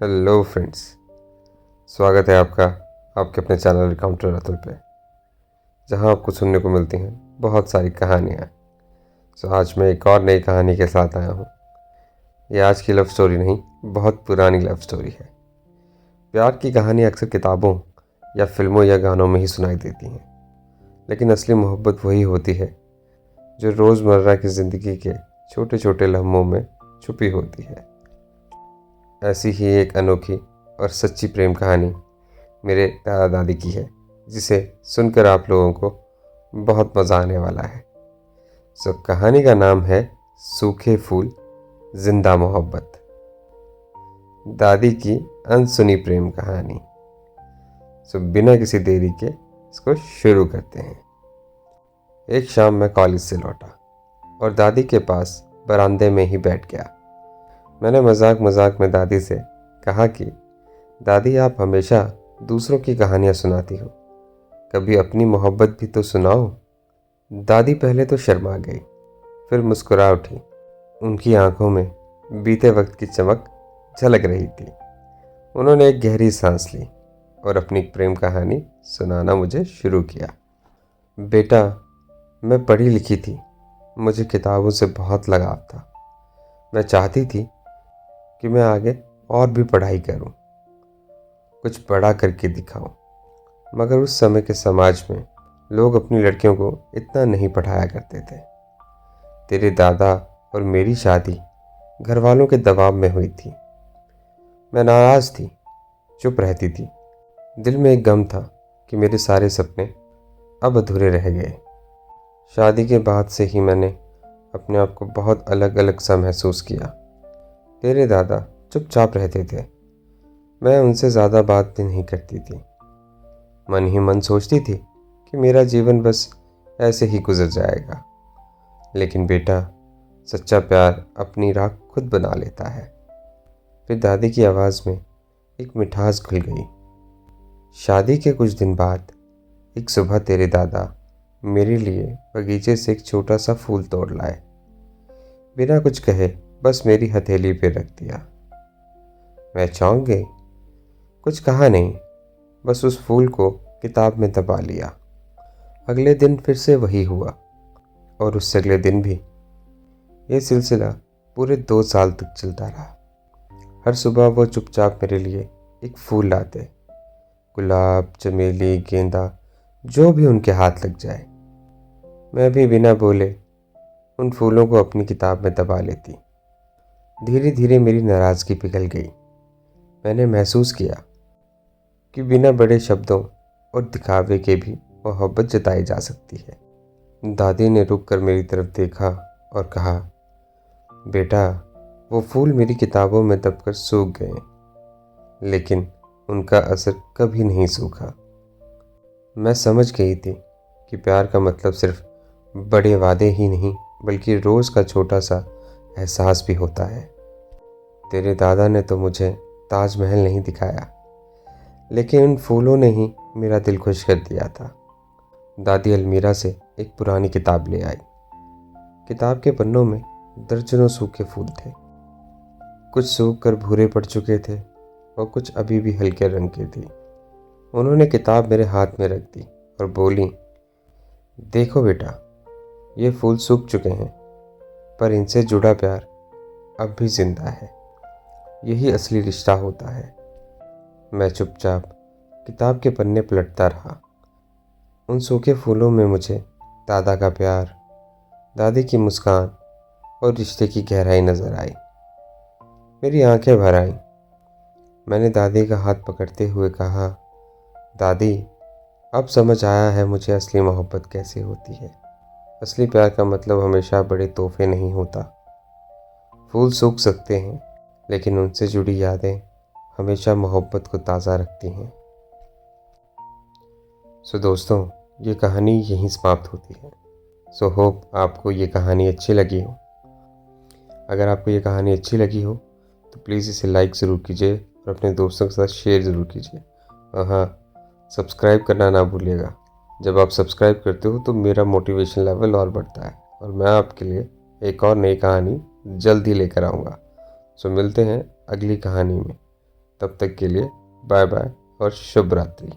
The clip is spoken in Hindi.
हेलो फ्रेंड्स, स्वागत है आपका आपके अपने चैनल एनकाउंटर अतुल पे, जहां आपको सुनने को मिलती हैं बहुत सारी कहानियाँ। आज मैं एक और नई कहानी के साथ आया हूँ। ये आज की लव स्टोरी नहीं, बहुत पुरानी लव स्टोरी है। प्यार की कहानी अक्सर किताबों या फिल्मों या गानों में ही सुनाई देती हैं, लेकिन असली मोहब्बत वही होती है जो रोज़मर्रा की ज़िंदगी के छोटे छोटे लम्हों में छुपी होती है। ऐसी ही एक अनोखी और सच्ची प्रेम कहानी मेरे दादा दादी की है, जिसे सुनकर आप लोगों को बहुत मज़ा आने वाला है। कहानी का नाम है सूखे फूल जिंदा मोहब्बत, दादी की अनसुनी प्रेम कहानी। बिना किसी देरी के इसको शुरू करते हैं। एक शाम मैं कॉलेज से लौटा और दादी के पास बरामदे में ही बैठ गया। मैंने मजाक मजाक में दादी से कहा कि दादी, आप हमेशा दूसरों की कहानियाँ सुनाती हो, कभी अपनी मोहब्बत भी तो सुनाओ। दादी पहले तो शर्मा गई, फिर मुस्कुरा उठी। उनकी आंखों में बीते वक्त की चमक झलक रही थी। उन्होंने एक गहरी सांस ली और अपनी प्रेम कहानी सुनाना मुझे शुरू किया। बेटा, मैं पढ़ी लिखी थी, मुझे किताबों से बहुत लगाव था। मैं चाहती थी कि मैं आगे और भी पढ़ाई करूं, कुछ बड़ा करके दिखाऊं, मगर उस समय के समाज में लोग अपनी लड़कियों को इतना नहीं पढ़ाया करते थे। तेरे दादा और मेरी शादी घर वालों के दबाव में हुई थी। मैं नाराज़ थी, चुप रहती थी। दिल में एक गम था कि मेरे सारे सपने अब अधूरे रह गए। शादी के बाद से ही मैंने अपने आप को बहुत अलग अलग सा महसूस किया। तेरे दादा चुपचाप रहते थे, मैं उनसे ज़्यादा बात भी नहीं करती थी। मन ही मन सोचती थी कि मेरा जीवन बस ऐसे ही गुजर जाएगा। लेकिन बेटा, सच्चा प्यार अपनी राह खुद बना लेता है। फिर दादी की आवाज़ में एक मिठास घुल गई। शादी के कुछ दिन बाद एक सुबह तेरे दादा मेरे लिए बगीचे से एक छोटा सा फूल तोड़ लाए। बिना कुछ कहे बस मेरी हथेली पे रख दिया। मैं चौंक गई, कुछ कहा नहीं, बस उस फूल को किताब में दबा लिया। अगले दिन फिर से वही हुआ और उससे अगले दिन भी। ये सिलसिला पूरे 2 साल तक चलता रहा। हर सुबह वो चुपचाप मेरे लिए एक फूल लाते, गुलाब, चमेली, गेंदा, जो भी उनके हाथ लग जाए। मैं भी बिना बोले उन फूलों को अपनी किताब में दबा लेती। धीरे धीरे मेरी नाराज़गी पिघल गई। मैंने महसूस किया कि बिना बड़े शब्दों और दिखावे के भी मोहब्बत जताई जा सकती है। दादी ने रुक कर मेरी तरफ देखा और कहा, बेटा, वो फूल मेरी किताबों में दबकर सूख गए, लेकिन उनका असर कभी नहीं सूखा। मैं समझ गई थी कि प्यार का मतलब सिर्फ बड़े वादे ही नहीं, बल्कि रोज़ का छोटा सा एहसास भी होता है। तेरे दादा ने तो मुझे ताजमहल नहीं दिखाया, लेकिन उन फूलों ने ही मेरा दिल खुश कर दिया था। दादी अलमीरा से एक पुरानी किताब ले आई। किताब के पन्नों में दर्जनों सूखे फूल थे। कुछ सूख कर भूरे पड़ चुके थे और कुछ अभी भी हल्के रंग के थे। उन्होंने किताब मेरे हाथ में रख दी और बोली, देखो बेटा, ये फूल सूख चुके हैं, पर इनसे जुड़ा प्यार अब भी जिंदा है। यही असली रिश्ता होता है। मैं चुपचाप किताब के पन्ने पलटता रहा। उन सूखे फूलों में मुझे दादा का प्यार, दादी की मुस्कान और रिश्ते की गहराई नजर आई। मेरी आंखें भर आईं। मैंने दादी का हाथ पकड़ते हुए कहा, दादी, अब समझ आया है मुझे असली मोहब्बत कैसे होती है। असली प्यार का मतलब हमेशा बड़े तोहफे नहीं होता। फूल सूख सकते हैं, लेकिन उनसे जुड़ी यादें हमेशा मोहब्बत को ताज़ा रखती हैं। दोस्तों, ये कहानी यहीं समाप्त होती है। होप आपको ये कहानी अच्छी लगी हो। अगर आपको ये कहानी अच्छी लगी हो तो प्लीज़ इसे लाइक ज़रूर कीजिए और अपने दोस्तों के साथ शेयर ज़रूर कीजिए। और हाँ, सब्सक्राइब करना ना भूलिएगा। जब आप सब्सक्राइब करते हो तो मेरा मोटिवेशन लेवल और बढ़ता है और मैं आपके लिए एक और नई कहानी जल्द ही लेकर आऊँगा। मिलते हैं अगली कहानी में। तब तक के लिए बाय बाय और शुभ रात्रि।